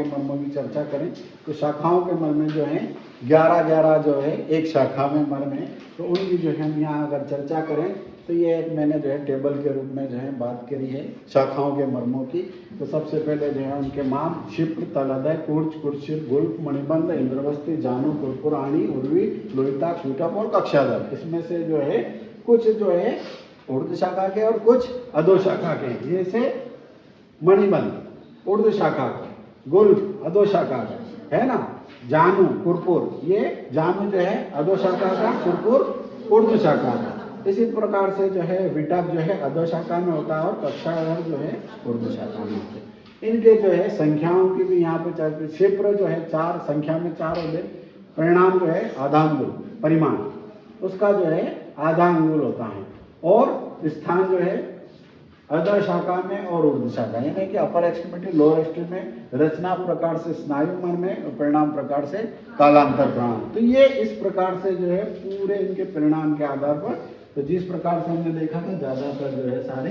के मर्मों की चर्चा करें तो शाखाओं के मर्म में जो है 11 जो है एक शाखा में मर्म है, तो उनकी जो है हम यहाँ अगर चर्चा करें तो ये एक मैंने जो है टेबल के रूप में जो है बात करी है शाखाओं के मर्मों की। तो सबसे पहले जो है उनके नाम क्षिप्र, तलहृदय, कुर्च, कुर्चित, गुल्फ, मणिबंध, इंद्रवस्ती, जानु, कुरकुराणी, उर्वी, लोहिताक्ष, विटप और कक्षाधर। इसमें से जो है कुछ जो है ऊर्ध्व शाखा के और कुछ अधो शाखा के, जैसे मणिबंध ऊर्ध्व शाखा का, गुल्फ अधो शाखा का है ना, जानु, कुरपुर, ये जानु जो है अधो शाखा का, कुरपुर ऊर्ध्व शाखा का। इसी प्रकार से जो है विटप जो है अधो शाखा में होता है और कक्षाधर जो है ऊर्ध्व शाखा में होते हैं। इनके जो है संख्याओं की भी यहाँ पे चर्चा। क्षिप्र जो है 4 संख्या में 4 होते, परिणाम जो है आधा अंगुल, परिमाण उसका जो है आधा अंगुल होता है, और स्थान जो है अधो शाखा में और ऊर्ध्व शाखा, यानी कि अपर एक्सट्रीमिटी लोअर एक्सट्रीम में, रचना प्रकार से स्नायु मन में और परिणाम प्रकार से कालांतर प्राण। तो ये इस प्रकार से जो है पूरे इनके परिणाम के आधार पर, तो जिस प्रकार से हमने देखा था ज्यादातर जो है सारे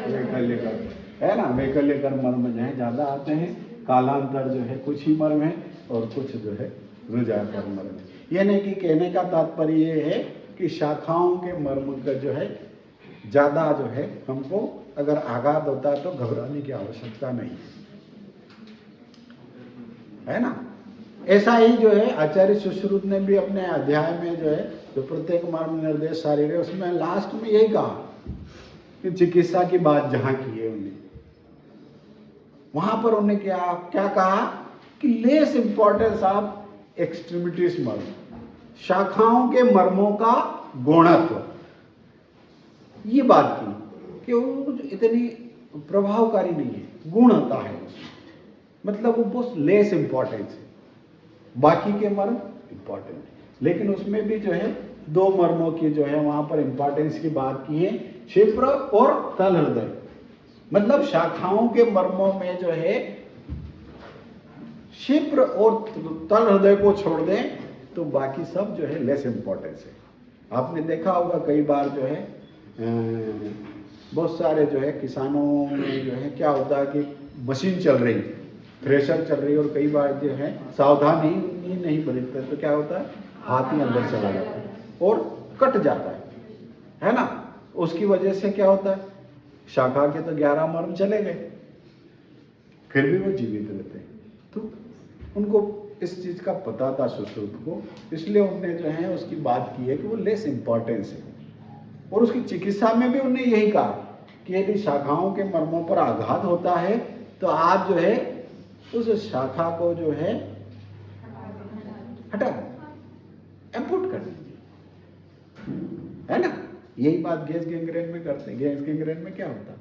वैकल्यकर है ना, वैकल्यकर मर्म जो है ज्यादा आते हैं, कालांतर जो है कुछ ही मर्म है और कुछ जो है रुझाकर मर्म है। यानी कि कहने का तात्पर्य ये है कि शाखाओं के मर्म का जो है ज्यादा जो है हमको अगर आघात होता है तो घबराने की आवश्यकता नहीं है ना। ऐसा ही जो है आचार्य सुश्रुत ने भी अपने अध्याय में जो है जो प्रत्येक मर्म निर्देश शारीर है उसमें लास्ट में यही कहा कि चिकित्सा की बात जहां की है उन्हें, वहां पर उन्हें क्या कहा कि लेस इंपॉर्टेंस ऑफ एक्सट्रीमिटीज मर्म, शाखाओं के मर्मों का गौणत्व, ये बात की कि वो इतनी प्रभावकारी नहीं है, गुण होता है मतलब वो बहुत लेस इंपॉर्टेंस है, बाकी के मर्म इंपॉर्टेंट है। लेकिन उसमें भी जो है 2 मर्मों की जो है वहां पर इंपॉर्टेंस की बात की है, क्षिप्र और तलहृदय। मतलब शाखाओं के मर्मों में जो है क्षिप्र और तलहृदय को छोड़ दें तो बाकी सब जो है लेस इंपॉर्टेंस है। आपने देखा होगा कई बार जो है बहुत सारे जो है किसानों में जो है क्या होता है कि मशीन चल रही, थ्रेशर चल रही है और कई बार जो है सावधानी नहीं बरतते तो क्या होता है हाथ ही अंदर चला जाता है और कट जाता है ना। उसकी वजह से क्या होता है शाखा के तो 11 मर्म चले गए, फिर भी वो जीवित रहते हैं। तो उनको इस चीज का पता था सुश्रुत को, इसलिए उन्होंने जो है उसकी बात की है कि वो लेस इंपॉर्टेंस है। और उसकी चिकित्सा में भी उन्होंने यही कहा कि यदि शाखाओं के मर्मों पर आघात होता है तो आप जो है उस शाखा को जो है हटा एम्पुट कर दीजिए, है ना। यही बात गैस गैंग्रेन में करते हैं। गैस गैंग्रेन में क्या होता है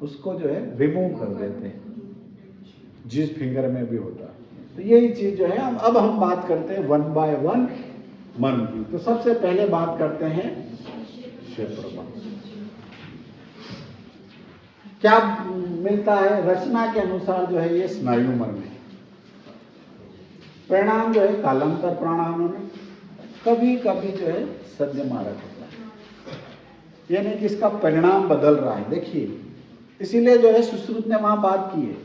उसको जो है रिमूव कर देते हैं, जिस फिंगर में भी होता है। तो यही चीज जो है अब हम बात करते हैं 1 बाय 1 मर्म की। तो सबसे पहले बात करते हैं क्षिप्र मर्म। क्या मिलता है रचना के अनुसार जो है ये स्नायु मर्म है, परिणाम जो है कालांतर प्राणायामों में, कभी कभी जो है सद्य मारक होता है, यानी कि इसका परिणाम बदल रहा है। देखिए इसीलिए जो है सुश्रुत ने वहां बात की है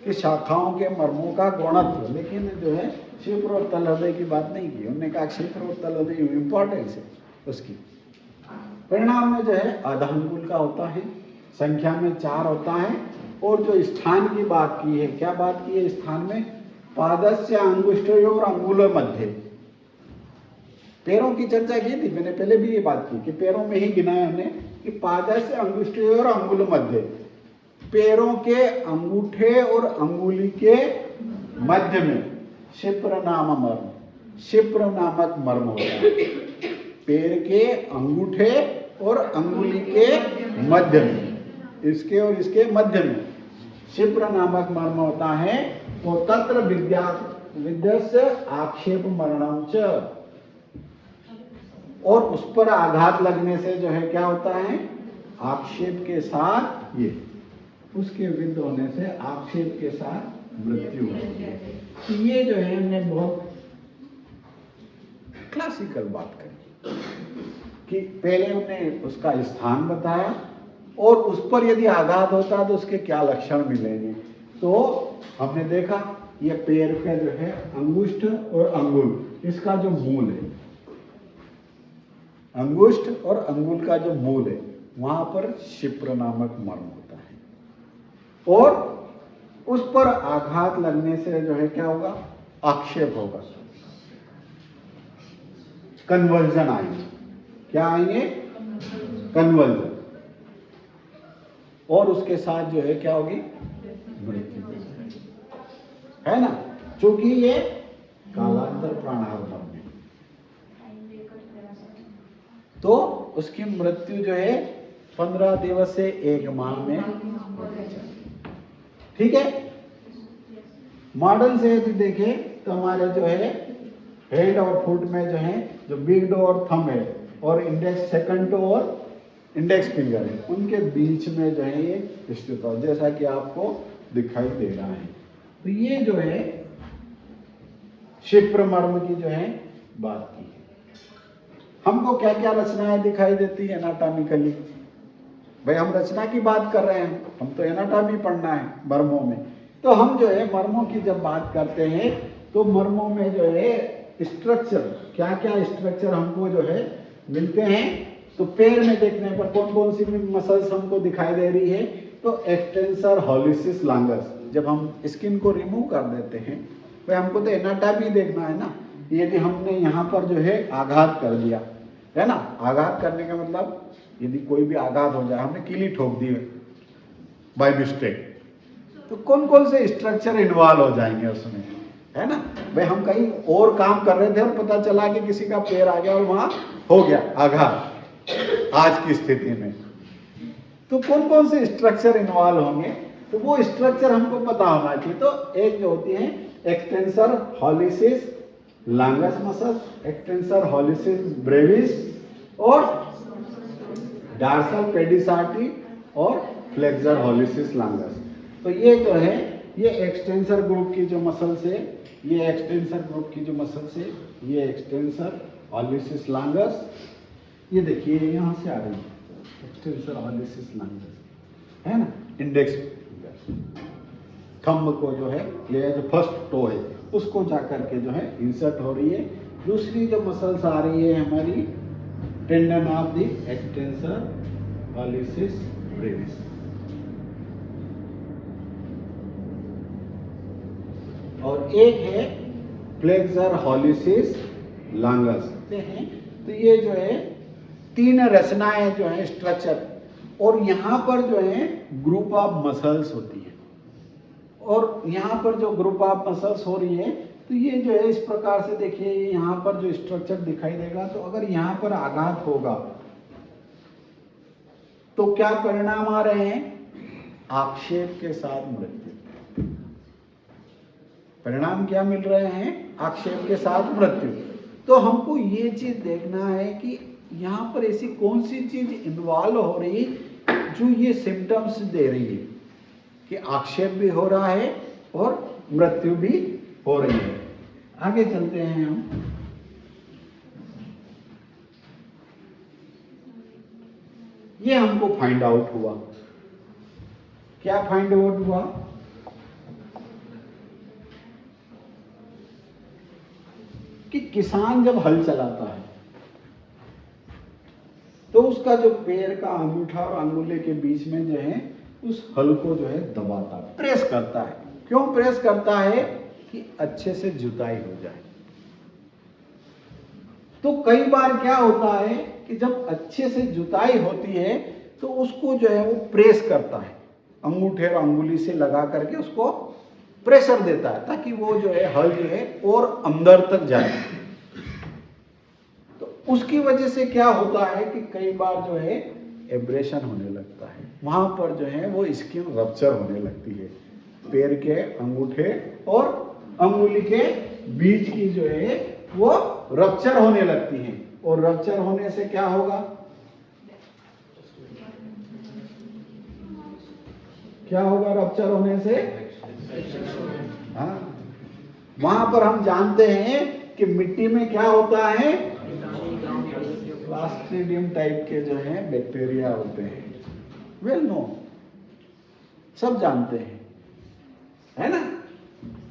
कि शाखाओं के मर्मों का गौणत्व, लेकिन जो है क्षिप्र और तलहृदय की बात नहीं की। उन्होंने कहा क्षिप्र और तलहृदय इंपॉर्टेंस है उसकी। परिणाम में जो है आधा अंगुल का होता है, संख्या में 4 होता है, और जो स्थान की बात की है, क्या बात की है स्थान में, पादस्य अंगुष्ठयोर अंगुल मध्य। पैरों की चर्चा की थी मैंने पहले भी ये बात की कि पैरों में ही गिना है हमने कि पादस्य अंगुष्ठयोर अंगुल मध्य, पैरों के अंगूठे और अंगुली के मध्य में क्षिप्र नाम मर्म, क्षिप्र नामक मर्म होता है। पैर के अंगूठे और अंगुली के मध्य में, इसके और इसके मध्य में क्षिप्र नामक मर्म होता है। तो तत्र विद्यस्य आक्षेप मरणम च, और उस पर आघात लगने से जो है क्या होता है आक्षेप के साथ, ये उसके विद्ध होने से आक्षेप के साथ मृत्यु होती है। तो ये जो है हमने बहुत क्लासिकल बात करी कि पहले उन्हें उसका स्थान बताया और उस पर यदि आघात होता तो उसके क्या लक्षण मिलेंगे। तो हमने देखा ये पैर का जो है अंगुष्ठ और अंगुल, इसका जो मूल है, अंगुष्ठ और अंगुल का जो मूल है, वहां पर शिप्र नामक मर्म होता है और उस पर आघात लगने से जो है क्या होगा, आक्षेप होगा, कन्वर्जन आएंगे। क्या आएंगे? कन्वर्जन। और उसके साथ जो है क्या होगी, मृत्यु, है ना, क्योंकि ये कालांतर प्राणायाम है, तो उसकी मृत्यु जो है 15 दिवस से 1 माह में होनी चाहिए। ठीक है। मॉडर्न से यदि देखें तो हमारे जो है हेड और फुट में जो है जो बिग टो और थंब है और इंडेक्स, सेकंड टो और इंडेक्स फिंगर है, उनके बीच में जो है ये स्थित हो, जैसा कि आपको दिखाई दे रहा है। तो ये जो है शिप्र मर्म की जो है बात की है। हमको क्या क्या रचनाएं दिखाई देती है एनाटॉमिकली? भाई हम रचना की बात कर रहे हैं, हम तो एनाटॉमी पढ़ना है मर्मों में। तो हम जो है मर्मों की जब बात करते हैं तो मर्मों में जो है स्ट्रक्चर, क्या क्या स्ट्रक्चर हमको जो है मिलते हैं। तो पैर में देखने पर कौन कौन सी मसल्स हमको दिखाई दे रही है, तो एक्सटेंसर हॉलिसिस लांगस। जब हम स्किन को रिमूव कर देते हैं, भाई हमको तो एनाटॉमी देखना है ना। यदि हमने यहाँ पर जो है आघात कर दिया है ना, आघात करने का मतलब यदि कोई भी आघात हो जाए, हमने कीली ठोक दी बाय मिस्टेक, तो कौन कौन से स्ट्रक्चर इन्वॉल्व हो जाएंगे उसमें, है ना। भाई हम कहीं और काम कर रहे थे और पता चला कि किसी का पैर आ गया और वहां हो गया आघात आज की स्थिति में, तो कौन कौन से स्ट्रक्चर इन्वॉल्व होंगे, तो वो स्ट्रक्चर हमको पता होना चाहिए। तो एक जो होती है extensor हॉलिसिस लांगस muscle, extensor hallucis brevis और डार्सल पेडिसार्टी और फ्लेक्सर हॉलिसिस लांगस। तो ये जो है ये एक्सटेंसर ग्रुप की जो मसल्स है, ये एक्सटेंसर ग्रुप की जो मसल्स है, ये एक्सटेंसर हॉलिसिस लांगस, ये देखिए यहाँ से आ रही है एक्सटेंसर हॉलिसिस लांगस, है ना। इंडेक्स थंब को जो है, ये जो फर्स्ट टो है उसको जाकर के जो है इंसर्ट हो रही है। दूसरी जो मसल्स आ रही है हमारी tendon of the extensor hallucis brevis, और एक है फ्लेक्सर हॉलिसिस लांगस हैं। तो ये जो है 3 रचनाएं जो है स्ट्रक्चर, और यहाँ पर जो है ग्रुप ऑफ मसल्स होती है, और यहाँ पर जो ग्रुप ऑफ मसल्स हो रही है, तो ये जो है इस प्रकार से देखिए, यहाँ पर जो स्ट्रक्चर दिखाई देगा, तो अगर यहाँ पर आघात होगा तो क्या परिणाम आ रहे हैं, आक्षेप के साथ मृत्यु। परिणाम क्या मिल रहे हैं, आक्षेप के साथ मृत्यु। तो हमको ये चीज देखना है कि यहाँ पर ऐसी कौन सी चीज इन्वॉल्व हो रही जो ये सिम्टम्स दे रही है कि आक्षेप भी हो रहा है और मृत्यु भी हो रही है। आगे चलते हैं हम। ये हमको फाइंड आउट हुआ, क्या फाइंड आउट हुआ, कि किसान जब हल चलाता है तो उसका जो पैर का अंगूठा और अंगुले के बीच में जो है उस हल को जो है दबाता है, प्रेस करता है। क्यों प्रेस करता है, कि अच्छे से जुताई हो जाए। तो कई बार क्या होता है कि जब अच्छे से जुताई होती है तो उसको जो है वो प्रेस करता है, अंगूठे और अंगुली से लगा करके उसको प्रेशर देता है, ताकि वो जो है हल जो है और अंदर तक जाए। तो उसकी वजह से क्या होता है कि कई बार जो है एब्रेशन होने लगता है, वहां पर जो है वो स्किन रप्चर होने लगती है, पैर के अंगूठे और अंगुली के बीच की जो है वो रप्चर होने लगती है। और रप्चर होने से क्या होगा, क्या होगा रप्चर होने से, हाँ, वहां पर हम जानते हैं कि मिट्टी में क्या होता है, क्लास्ट्रीडियम टाइप के जो है बैक्टीरिया होते हैं, वेल नो, सब जानते हैं। है ना,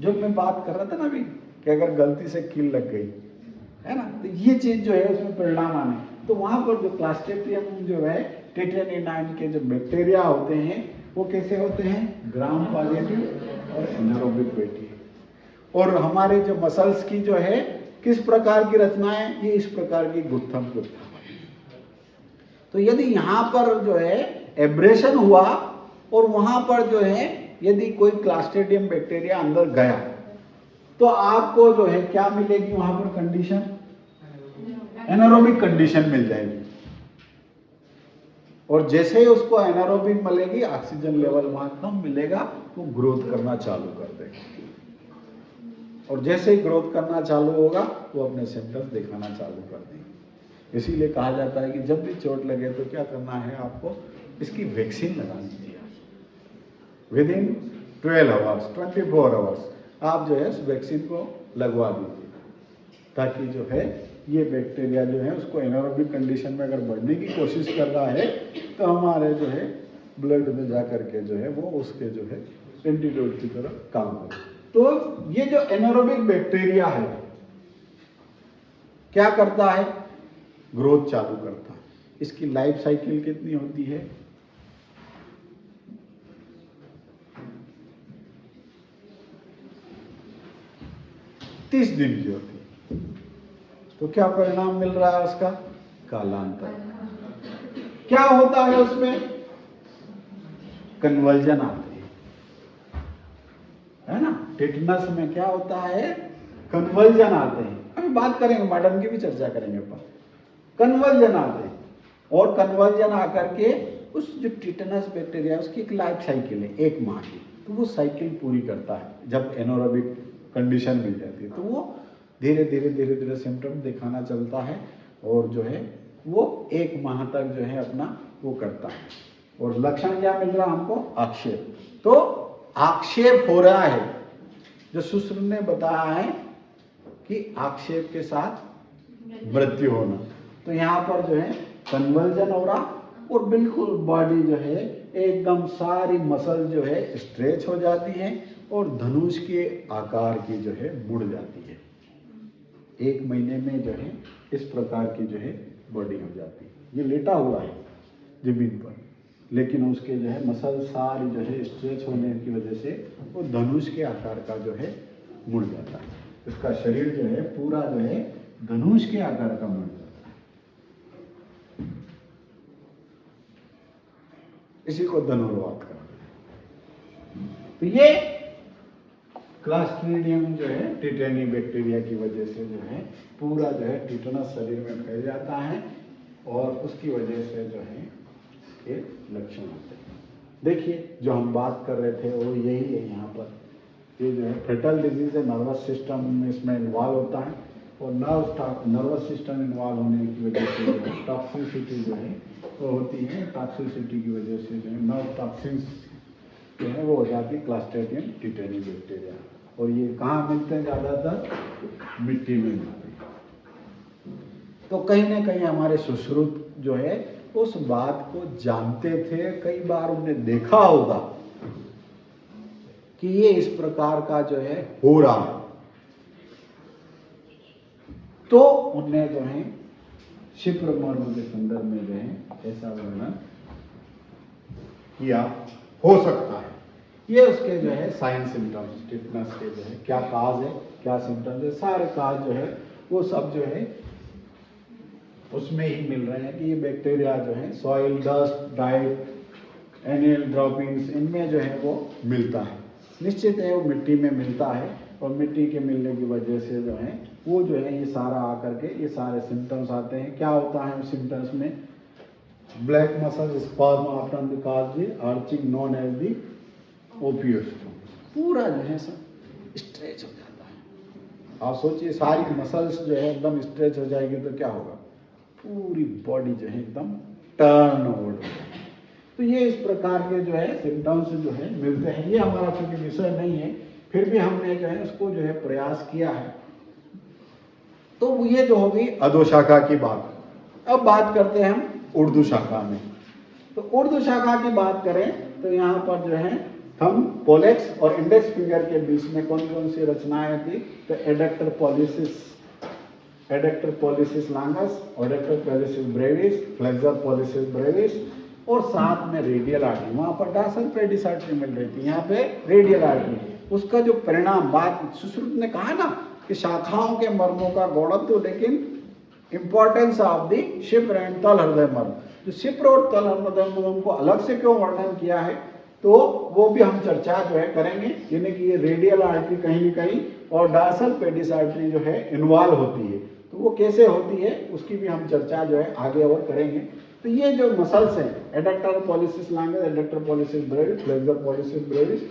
जो मैं बात कर रहा था ना अभी कि अगर गलती से कील लग गई, है ना, तो ये चीज जो है उसमें परिणाम आने, तो वहां पर जो क्लास्ट्रेडियम जो है टेट्रानिनाइन के जो बैक्टीरिया होते हैं वो कैसे होते हैं, ग्राम पॉजिटिव और एनारोबिक बैक्टीरिया। और हमारे जो मसल्स की जो है किस प्रकार की रचना है, ये इस प्रकार की गुत्थम गुत्थम। तो यदि यहाँ पर जो है एब्रेशन हुआ और वहां पर जो है यदि कोई क्लास्ट्रेडियम बैक्टीरिया अंदर गया तो आपको जो है क्या मिलेगी वहां पर कंडीशन, एनारोबिक कंडीशन मिल जाएगी। और जैसे ही उसको एनारोबिक मिलेगी, ऑक्सीजन लेवल वहां कम मिलेगा, वो ग्रोथ करना चालू कर देगा। और जैसे ही ग्रोथ करना चालू होगा वो अपने सिम्टम्स दिखाना चालू कर देंगे। इसीलिए कहा जाता है कि जब भी चोट लगे तो क्या करना है, आपको इसकी वैक्सीन लगानी चाहिए। विद इन 12 आवर्स 24 आवर्स आप जो है उस वैक्सीन को लगवा दीजिए, ताकि जो है ये बैक्टीरिया जो है उसको एनारोबिक कंडीशन में अगर बढ़ने की कोशिश कर रहा है तो हमारे जो है ब्लड में जा करके जो है वो उसके जो है एंटीडोट की तरह काम करे। तो ये जो एनारोबिक बैक्टीरिया है क्या करता है, ग्रोथ चालू करता है। इसकी लाइफ साइकिल कितनी होती है, 30 दिन की होती है। तो क्या परिणाम मिल रहा है उसका, कालांतर। क्या होता है उसमें, कन्वर्जन आते हैं, है ना। टेटनस में क्या होता है, कन्वर्जन आते हैं। अभी बात करेंगे, मॉडर्न की भी चर्चा करेंगे अपन। कन्वर्जन आते हैं और कन्वर्जन आकर के उस जो टेटनस बैक्टीरिया उसकी एक लाइफ साइकिल है 1 माह की, तो वो साइकिल पूरी करता है। जब एनारोबिक कंडीशन मिल जाती है तो वो धीरे धीरे सिम्टम दिखाना चलता है और जो है वो 1 माह तक जो है अपना वो करता है। और लक्षण क्या मिल रहा है हमको, आक्षेप। तो आक्षेप हो रहा है, जो सुश्रुत ने बताया है कि आक्षेप के साथ मृत्यु होना। तो यहाँ पर जो है कन्वर्जन हो रहा और बिल्कुल बॉडी जो है एकदम सारी मसल जो है स्ट्रेच हो जाती है और धनुष के आकार की जो है मुड़ जाती है। 1 महीने में जो है इस प्रकार की जो है बॉडी हो जाती है। ये लेटा हुआ है जमीन पर, लेकिन उसके जो है मसल सारी जो है स्ट्रेच होने की वजह से वो धनुष के आकार का जो है मुड़ जाता है। इसका शरीर जो है पूरा जो है धनुष के आकार का मुड़ जाता है। इसी को धनुर्वात कहते हैं। तो ये क्लास्ट्रीडियम जो है टिटेनी बैक्टीरिया की वजह से जो है पूरा जो है टिटनस शरीर में फैल जाता है और उसकी वजह से जो है ये लक्षण होते हैं। देखिए जो हम बात कर रहे थे वो यही है। यहाँ पर ये जो है फेटल डिजीज है, नर्वस सिस्टम इसमें इन्वॉल्व होता है और नर्वस सिस्टम इन्वॉल्व होने की वजह से जो है टॉक्सिसिटी जो है वो होती है। टॉक्सिसिटी की वजह से जो है नर्व टॉक्सिन्स जो है वो हो जाती है क्लास्ट्रीडियम टिटेनी बैक्टीरिया। और ये कहाँ मिलते हैं, ज़्यादातर मिट्टी में मिलते हैं। तो कहीं ना कहीं हमारे सुश्रुत जो है उस बात को जानते थे, कई बार उन्होंने देखा होगा कि ये इस प्रकार का जो है हो रहा है, तो उन्हें जो है क्षिप्र मर्म के संदर्भ में जो है ऐसा वर्णन किया हो सकता है। ये उसके जो है साइन सिम्टम्स, टिटनस के जो है क्या काज है, क्या सिम्टम्स है, सारे काज जो है वो सब जो है उसमें ही मिल रहे हैं कि ये बैक्टीरिया जो है सॉइल, डस्ट, डाइट, एनियल ड्रॉपिंग्स, इनमें जो है वो मिलता है। निश्चित है वो मिट्टी में मिलता है और मिट्टी के मिलने की वजह से जो है वो जो है ये सारा आकर के ये सारे सिम्टम्स आते हैं। क्या होता है सिम्टम्स में, black muscle spasm after the cause the arching known as the opisthotonos, पूरा जो है सब स्ट्रेच हो जाता है। आप सोचिए सारी मसल्स जो है एकदम स्ट्रेच हो जाएगी तो क्या होगा, पूरी बॉडी जो है एकदम टर्न ओवर हो जाएगी। तो ये इस प्रकार के जो है सिम्टम्स जो है मिलते हैं। ये हमारा चूंकि विषय नहीं है, फिर भी हमने जो है उसको जो है प्रयास किया है। तो ये जो होगी अधोशाखा की बात। अब बात करते हैं हम उर्दू शाखा में। तो उर्दू शाखा की बात करें तो यहाँ पर जो है थंब, पोलेक्स और इंडेक्स फिंगर के बीच में कौन कौन सी रचनाएं थी? तो adductor pollicis longus, adductor pollicis Brevis, flexor pollicis Brevis और साथ में रेडियल आर्टरी। वहां पर डार्सल पेडिस आर्टरी मिल रही थी, यहाँ पे रेडियल आर्टरी। उसका जो परिणाम, बात सुश्रुत ने कहा ना कि शाखाओं के मर्मों का गौणत्व, लेकिन इंपॉर्टेंस ऑफ द शिप्र एंड तल हृदय मर्म। तो शिप्र और तल हृदय मर्म को अलग से क्यों वर्णन किया है, तो वो भी हम चर्चा जो है करेंगे। यानी कि ये रेडियल आर्टरी कहीं न कहीं और डार्सल पेडिस आर्टरी जो है इन्वॉल्व होती है, तो वो कैसे होती है उसकी भी हम चर्चा जो है आगे और करेंगे। तो ये जो मसल्स हैं, adductor pollicis longus, adductor pollicis Brevis, flexor pollicis Brevis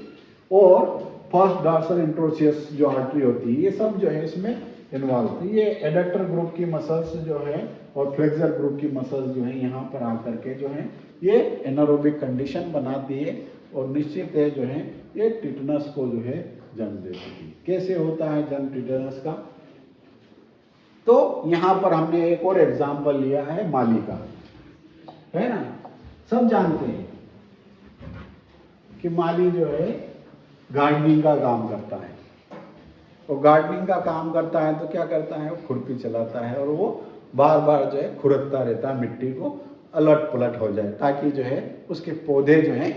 और फर्स्ट डार्सल इंट्रोसियस जो आर्टरी होती है, ये सब जो है इसमें इन्वॉल्व है। ये एडक्टर ग्रुप की मसल्स जो है और फ्लेक्सर ग्रुप की मसल्स जो है यहाँ पर आकर के जो है ये एनारोबिक कंडीशन बनाती है और निश्चित है जो है ये टिटनस को जो है जन्म देती है। कैसे होता है जन्म टिटनस का? तो यहाँ पर हमने एक और एग्जाम्पल लिया है माली का, है ना। सब जानते हैं कि माली जो है गार्डनिंग का काम करता है, और गार्डनिंग का काम करता है तो क्या करता है, वो खुरपी चलाता है और वो बार बार जो है खुरकता रहता है, मिट्टी को अलट पलट हो जाए ताकि जो है उसके पौधे जो है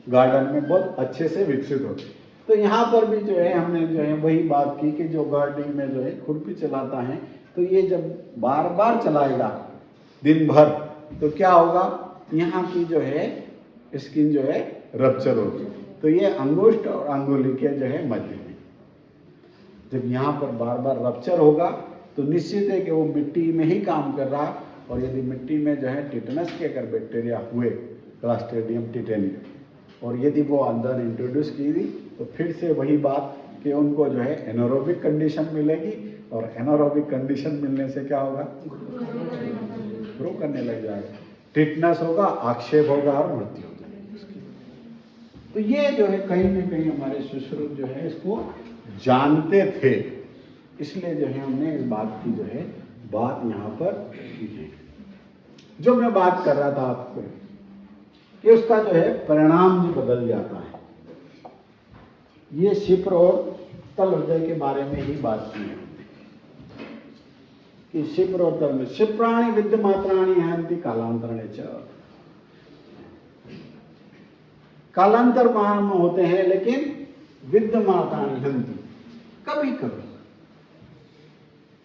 गार्डन में बहुत अच्छे से विकसित होते। तो यहाँ पर भी जो है हमने जो है वही बात की कि जो गार्डनिंग में जो है खुरपी चलाता है, तो ये जब बार बार चलाएगा दिन भर तो क्या होगा, यहाँ की जो है स्किन जो है रप्चर होगी। तो ये अंगुष्ठ और अंगुली के जो है मध्य में जब यहाँ पर बार बार रप्चर होगा तो निश्चित है कि वो मिट्टी में ही काम कर रहा, और यदि मिट्टी में जो है टिटनस के अगर बैक्टीरिया हुए, क्लस्ट्रीडियम टिटेनी, और यदि वो अंदर इंट्रोड्यूस की थी तो फिर से वही बात कि उनको जो है एनारोबिक कंडीशन मिलेगी, और एनारोबिक कंडीशन मिलने से क्या होगा, ग्रो करने लग जाएगा, टिटनस होगा, आक्षेप होगा और मृत्यु हो जाएगी उसकी। तो ये जो है कहीं ना कहीं हमारे सुश्रुत जो है इसको जानते थे, इसलिए जो है हमने इस बात की जो है बात यहाँ पर की है। जो मैं बात कर रहा था आपको कि उसका जो है परिणाम भी बदल जाता है। ये शिप्र और तल हृदय के बारे में ही बात की है कि शिप्र और तल में शिप्राणि विद्यमात्राणि हन्ति कालांतरणे च। कालांतर में होते हैं लेकिन विद्यमात्राणि हन्ति, कभी कभी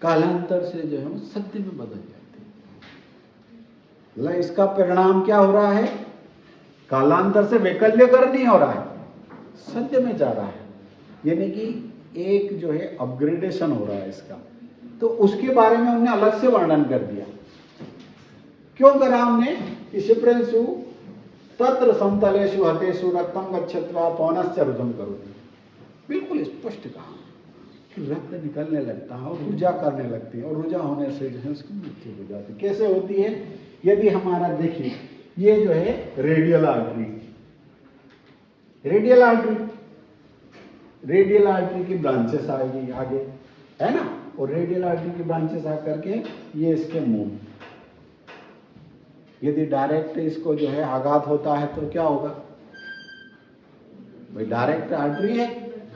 कालांतर से जो है वो सत्य में बदल जाते हैं। इसका परिणाम क्या हो रहा है, कालांतर से वैकल्यकरण नहीं हो रहा है, सत्य में जा रहा है, यानी कि एक जो है अपग्रेडेशन हो रहा है इसका। तो उसके बारे में हमने अलग से वर्णन कर दिया। क्यों करा हमने कि शिप्रेषु तत्र समतलेषु हतेषु रक्तम गच्छत्वा पौनश्च रुजम करोति, बिल्कुल स्पष्ट कहा कि रक्त निकलने लगता है और रुजा करने लगती है, और रुजा होने से जो है उसकी मृत्यु हो जाती है। कैसे होती है, यदि हमारा देखिए ये जो है रेडियल आर्टरी, रेडियल आर्टरी की ब्रांचेस आएगी आगे, है ना, और रेडियल आर्टरी की ब्रांचेस आकर के ये इसके मुंह, यदि डायरेक्ट इसको जो है आघात होता है तो क्या होगा भाई, डायरेक्ट आर्टरी है,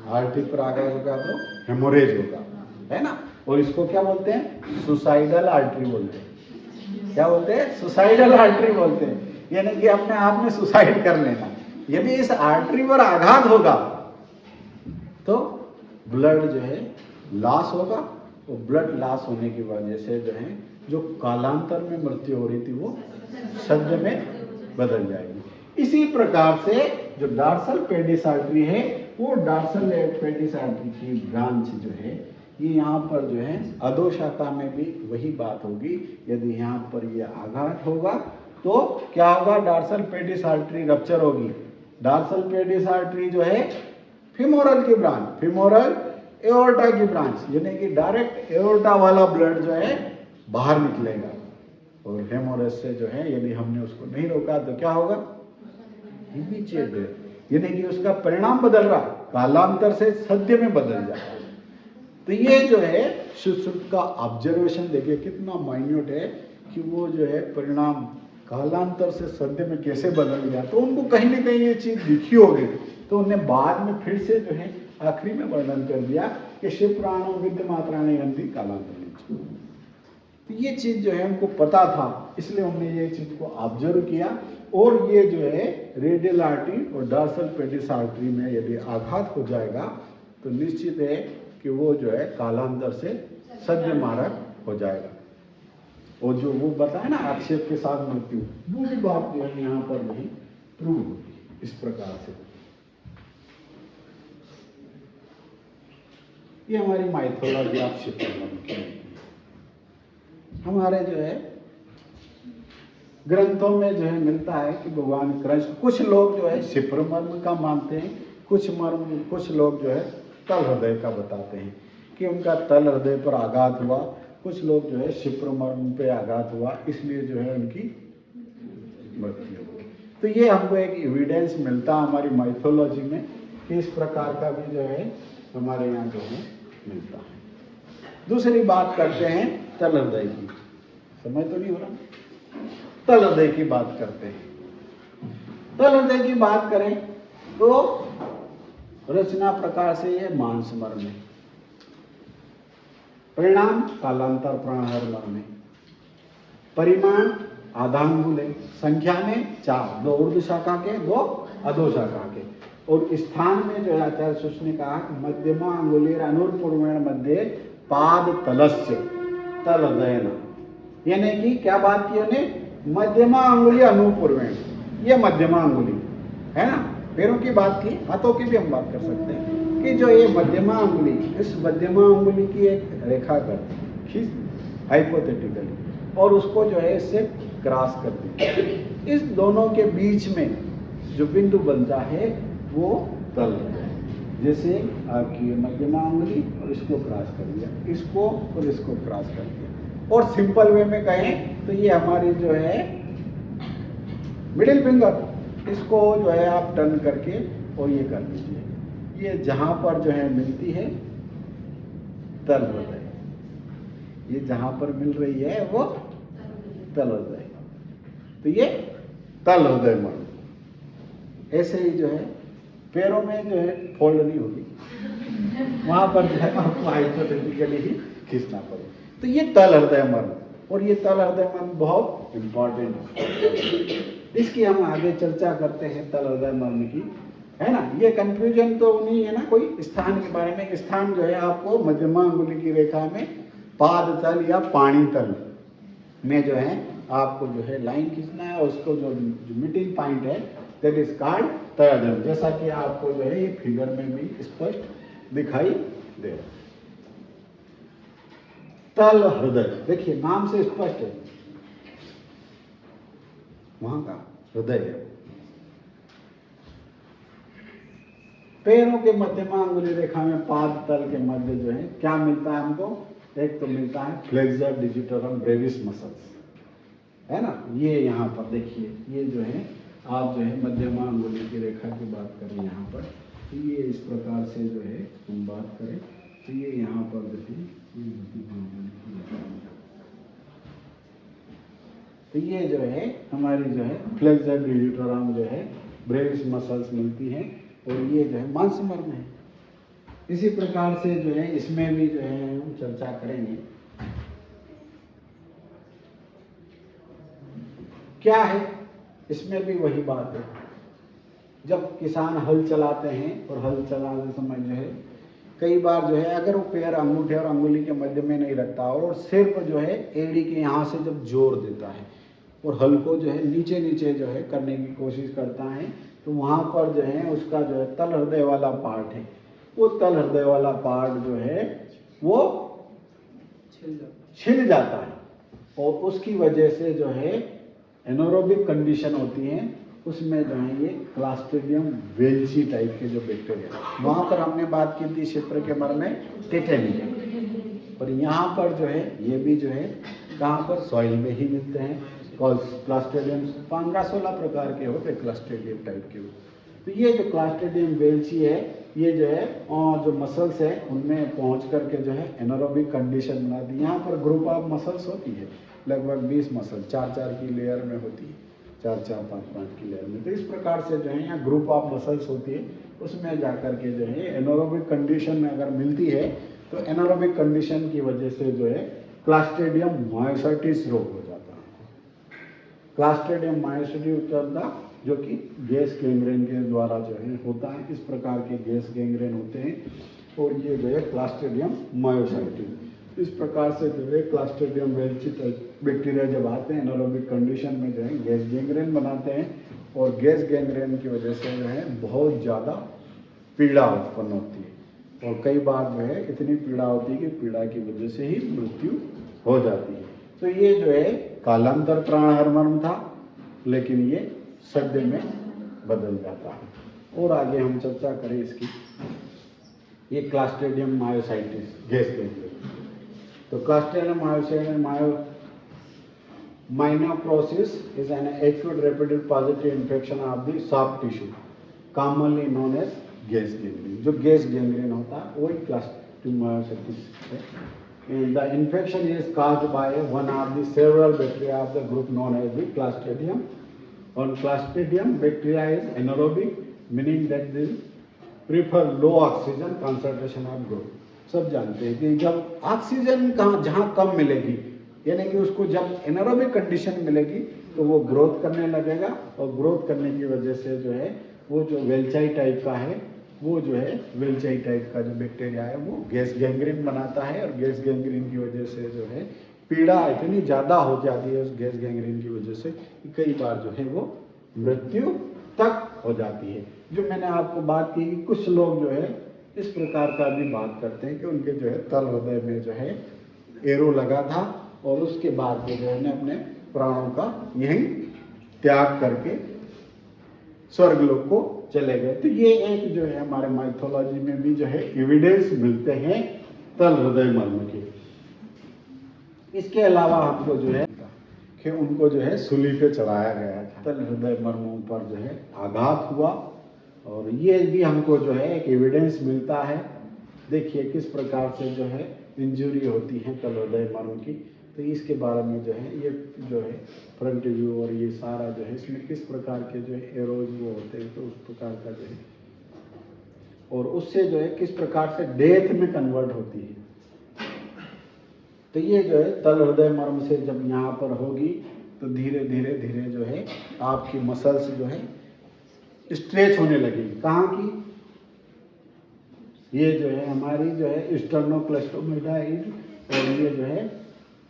आर्टरी पर आघात होगा तो हेमोरेज होगा, है ना। और इसको क्या बोलते हैं, सुसाइडल आर्टरी बोलते हैं। क्या बोलते हैं, सुसाइडल आर्टरी बोलते हैं, यानी कि अपने आप में सुसाइड कर लेना। यदि इस आर्टरी पर आघात होगा तो ब्लड जो है लॉस होगा, और ब्लड लॉस होने की वजह से जो है जो कालांतर में मृत्यु हो रही थी वो सद्य में बदल जाएगी। इसी प्रकार से जो डार्सल पेडिस आर्टरी है, वो डार्सल पेडिस आर्टरी की ब्रांच जो है ये यहाँ पर जो है अधोशाखा में भी वही बात होगी। यदि यहाँ पर ये आघात होगा तो क्या होगा, डार्सल पेडिस आर्टरी रप्चर होगी। डार्सल पेडिस आर्टरी जो है फिमोरल की ब्रांच, फिमोरल एओर्टा की ब्रांच, यानी कि डायरेक्ट एओर्टा वाला ब्लड जो है बाहर निकलेगा, और हेमोरेज से जो है यदि हमने उसको नहीं रोका तो क्या होगा, इमीडिएट डेथ, यानी कि उसका परिणाम बदल रहा, कालांतर से सद्य में बदल जाए। तो ये जो है सुश्रुत का ऑब्जर्वेशन देखिए कितना माइन्यूट है कि वो जो है परिणाम कालांतर से सद्य में कैसे बदल गया। तो उनको कहीं ना कहीं ये चीज दिखी होगी, तो उन्होंने बाद में फिर से जो है आखिरी में वर्णन कर दिया कि शिप्राणो विद्य मात्राणी गंधी कालांतरणी। तो ये चीज जो है उनको पता था, इसलिए उन्होंने ये चीज को ऑब्जर्व किया। और ये जो है रेडियल आर्टरी और डॉर्सल पेडिस आर्टरी में यदि आघात हो जाएगा तो निश्चित है कि वो जो है कालांतर से सद्य मारक हो जाएगा। और जो वो बताया ना आक्षेप के साथ मृत्यु, वो भी बात जो है यहाँ पर नहीं प्रूव होती इस प्रकार से। ये हमारी माइथोलॉजी आप शिप्र हमारे जो है ग्रंथों में जो है मिलता है कि भगवान कृष्ण, कुछ लोग जो है शिप्र मर्म का मानते हैं, कुछ लोग जो है तल हृदय का बताते हैं कि उनका तल हृदय पर आघात हुआ, कुछ लोग जो है शिप्र मर्म पे आघात हुआ, इसलिए जो है उनकी मृत्यु हो गई। तो ये हमको एक एविडेंस मिलता है हमारी माइथोलॉजी में कि इस प्रकार का भी जो है हमारे यहाँ जो है मिलता है। दूसरी बात करते हैं तल हृदय की, समय तो नहीं हो रहा, तल हृदय की बात करते हैं। तल हृदय की बात करें तो रचना प्रकार से यह मांस मर्म है, परिणाम कालांतर प्राणहर मर्म है, परिमाण आधांगुल है, संख्या में 4, 2 ऊर्ध्व शाखा के 2 अधो शाखा के, और स्थान में जो है आचार्य सुश्री ने कहा कि मध्यमा अंगुली अनुपूर्वेण मध्य पाद तलस्य तल हृदयन, यानी कि क्या बात की उन्हें, मध्यमा अंगुली अनुपूर्वेण, ये मध्यमा अंगुली है ना, पैरों की बात की, हाथों की भी हम बात कर सकते हैं कि जो ये मध्यमा अंगुली, इस मध्यमा अंगुली की एक रेखा करती खींच हाइपोथेटिकली, और उसको जो है इससे क्रॉस कर दी, इस दोनों के बीच में जो बिंदु बनता है वो तल है। जैसे आपकी मध्यमा अंगुली और इसको क्रॉस कर दिया, इसको और इसको क्रॉस कर दिया, और सिंपल वे में कहें तो ये हमारी जो है मिडिल फिंगर, इसको जो है आप टर्न करके और ये कर लीजिए, ये जहां पर जो है मिलती है तल हृदय, ये जहां पर मिल रही है वो तल हृदय, तो ये तल हृदय मर्म। ऐसे ही जो है पैरों में जो है फोल्ड नहीं होगी, वहां पर जो है आपको हाइपोथेटिकली ही खींचना पड़े, तो ये तल हृदय मर्म, और ये तल हृदय मर्म बहुत इंपॉर्टेंट है, इसकी हम आगे चर्चा करते हैं तल हृदय मर्म की, है ना। ये कंफ्यूजन तो नहीं है ना कोई स्थान के बारे में, स्थान जो है आपको मध्यमा अंगुली की रेखा में पाद तल या पाणी तल में जो है आपको जो है लाइन खींचना है, और उसको जो मीटिंग पॉइंट है दैट इज कॉल्ड तल, जैसा कि आपको जो है ये फिगर में भी स्पष्ट दिखाई दे रहा है। तल हृदय देखिए नाम से स्पष्ट है, वहां का हृदय है। पैरों के मध्यमा अंगुली रेखा में पाद तल के मध्य जो है क्या मिलता है हमको, एक तो मिलता है फ्लेक्सर डिजिटरम ब्रेविस मसल्स, है ना। ये यहाँ पर देखिए, ये जो है आप जो है मध्यमा अंगुली की रेखा की बात करें यहाँ पर, तो ये इस प्रकार से जो है हम बात करें तो ये यहाँ पर देखिए, तो ये जो है हमारी जो है फ्लेक्सर डिजिटरम जो है ब्रेविस मसल्स मिलती हैं, और ये जो है मांस मर्म है। इसी प्रकार से जो है इसमें भी जो है हम चर्चा करेंगे। क्या है इसमें भी वही बात है, जब किसान हल चलाते हैं और हल चलाते समय जो है कई बार जो है अगर वो पैर अंगूठे और अंगुली के मध्य में नहीं रखता और सिर्फ जो है एड़ी के यहाँ से जब जोर देता है और हल को जो है नीचे नीचे जो है करने की कोशिश करता है, तो वहाँ पर जो है उसका जो है तल हृदय वाला पार्ट है, वो तल हृदय वाला पार्ट जो है वो छिल जाता है, और उसकी वजह से जो है एनोरोबिक कंडीशन होती है, उसमें जो है ये क्लास्ट्रीडियम वेल्ची टाइप के जो बैक्टीरिया, वहाँ पर हमने बात की थी शिप्र के मर्म में टेटेनी, और यहाँ पर जो है ये भी जो है कहाँ पर सॉइल में ही मिलते हैं। क्लास्ट्रीडियम 15-16 प्रकार के होते क्लास्ट्रीडियम टाइप के। तो ये जो क्लास्ट्रीडियम वेल्ची है ये जो है जो मसल्स है उनमें पहुँच करके जो है एनोरोबिक कंडीशन बनाती है। यहाँ पर ग्रुप ऑफ मसल्स होती है लगभग 20 मसल 4-4 की लेयर में होती है, 4-4, 5-5 की लेयर में। तो इस प्रकार से जो है यहाँ ग्रुप ऑफ मसल्स होती है, उसमें जा कर के जो है एनारोबिक कंडीशन अगर मिलती है तो एनारोबिक कंडीशन की वजह से जो है क्लास्ट्रीडियम मायोसाइटिस रोग हो जाता है। क्लास्ट्रीडियम मायोसाइटिस होता जो कि गैस गैंग्रेन के द्वारा जो है होता है। इस प्रकार के गैस गैंग्रेन होते हैं और ये जो है क्लास्ट्रीडियम मायोसाइटिस। इस प्रकार से जो है क्लास्ट्रीडियम वेल्ची बैक्टीरिया जब आते हैं एनारोबिक कंडीशन में जो है गैस गैंग्रेन बनाते हैं और गैस गैंग्रेन की वजह से जो है बहुत ज़्यादा पीड़ा उत्पन्न होती है और कई बार जो है इतनी पीड़ा होती है कि पीड़ा की वजह से ही मृत्यु हो जाती है। तो ये जो है कालांतर प्राणहर मर्म था, लेकिन ये सद्य में बदल जाता है। और आगे हम चर्चा करें इसकी, ये क्लास्ट्रीडियम मायोसाइटिस गैस गैंग्रेन। तो clostridium myositis myopneus is an acute rapid positive infection of the soft tissue commonly known as gas gangrene। जो गैस गैंग्रीन होता है वही क्लास्ट्रीडियम मायोसाइटिस है। And the infection is caused by one of the several bacteria of the group known as the Clostridium। और Clostridium bacteria is anaerobic, meaning that they prefer low oxygen concentration of growth। सब जानते हैं कि जब oxygen कहाँ जहाँ कम मिलेगी, यानी कि उसको जब एनारोबिक कंडीशन मिलेगी तो वो ग्रोथ करने लगेगा और ग्रोथ करने की वजह से जो है वो जो वेल्चाई टाइप का है, वो जो है वेल्चाई टाइप का जो बैक्टीरिया है वो गैस गैंग्रीन बनाता है और गैस गैंग्रीन की वजह से जो है पीड़ा इतनी ज़्यादा हो जाती है उस गैस गैंग्रीन की वजह से कि कई बार जो है वो मृत्यु तक हो जाती है। जो मैंने आपको बात की कि कुछ लोग जो है इस प्रकार का भी बात करते हैं कि उनके जो है तल हृदय में जो है एरो लगा था और उसके बाद वो जो है अपने प्राणों का यहीं त्याग करके स्वर्गलोक को चले गए। तो ये एक जो है हमारे माइथोलॉजी में भी जो है एविडेंस मिलते हैं तल हृदय मर्म के। इसके अलावा हमको जो है कि उनको जो है सूली पे चढ़ाया गया था, तल हृदय मर्मों पर जो है आघात हुआ और ये भी हमको जो है एक एविडेंस मिलता है। देखिए किस प्रकार से जो है इंजरी होती है तल हृदय मर्म की। तो इसके बारे में जो है ये जो है फ्रंट व्यू और ये सारा जो है इसमें किस प्रकार के जो है एरोज वो होते हैं, तो उस प्रकार का जो है और उससे जो है किस प्रकार से डेथ में कन्वर्ट होती है। तो ये जो है तल हृदय मर्म से जब यहाँ पर होगी तो धीरे धीरे धीरे जो है आपकी मसल्स जो है स्ट्रेच होने लगेगी। कहाँ की? ये जो है हमारी जो है स्टर्नोक्लेस्टोमेटाइड और ये जो है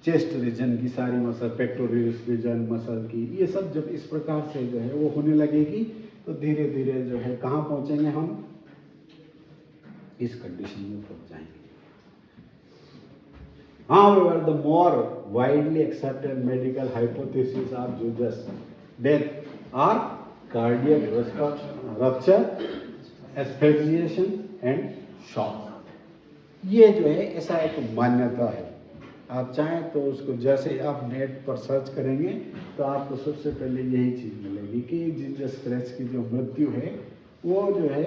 चेस्ट रीजन की सारी मसल, पेक्टोरियस रीजन मसल की, ये सब जब इस प्रकार से जो है वो होने लगेगी तो धीरे धीरे जो है कहाँ पहुँचेंगे हम? इस कंडीशन में पहुँच जाएंगे। However, the more widely accepted medical hypotheses are Judas death or cardiac rupture, asphyxiation and shock। ये जो है ऐसा एक मान्यता है। आप चाहें तो उसको जैसे आप नेट पर सर्च करेंगे तो आपको सबसे पहले यही चीज़ मिलेगी कि जीसस क्राइस्ट की जो मृत्यु है वो जो है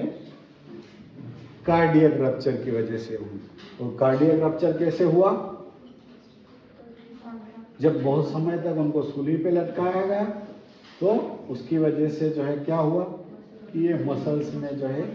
कार्डियक रप्चर की वजह से हुई। और कार्डियक रप्चर कैसे हुआ? जब बहुत समय तक उनको सूली पे लटकाया गया तो उसकी वजह से जो है क्या हुआ कि ये मसल्स में जो है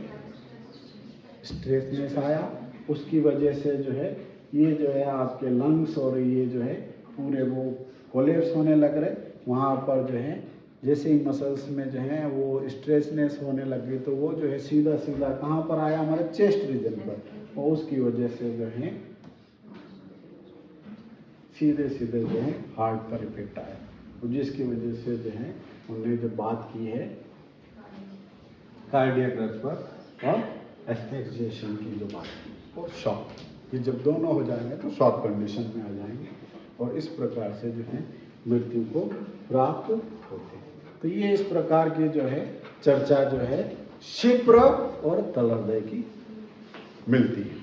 स्ट्रेसनेस आया, उसकी वजह से जो है ये जो है आपके लंग्स और ये जो है पूरे वो कोलेप्स होने लग रहे। वहाँ पर जो है जैसे ही मसल्स में जो है वो स्ट्रेसनेस होने लग गई तो वो जो है सीधा सीधा कहाँ पर आया? हमारे चेस्ट रीजन पर। और उसकी वजह से जो है सीधे सीधे जो है हार्ट पर इफेक्ट आया, और जिसकी वजह से जो है उन्होंने जो बात की है कार्डियक रप्चर और एस्फिक्सिएशन की जो बात की और शॉक, ये जब दोनों हो जाएंगे तो शॉक कंडीशन में आ जाएंगे और इस प्रकार से जो है मृत्यु को प्राप्त होते हैं। तो ये इस प्रकार की जो है चर्चा जो है शिप्र और तल हृदय की मिलती है।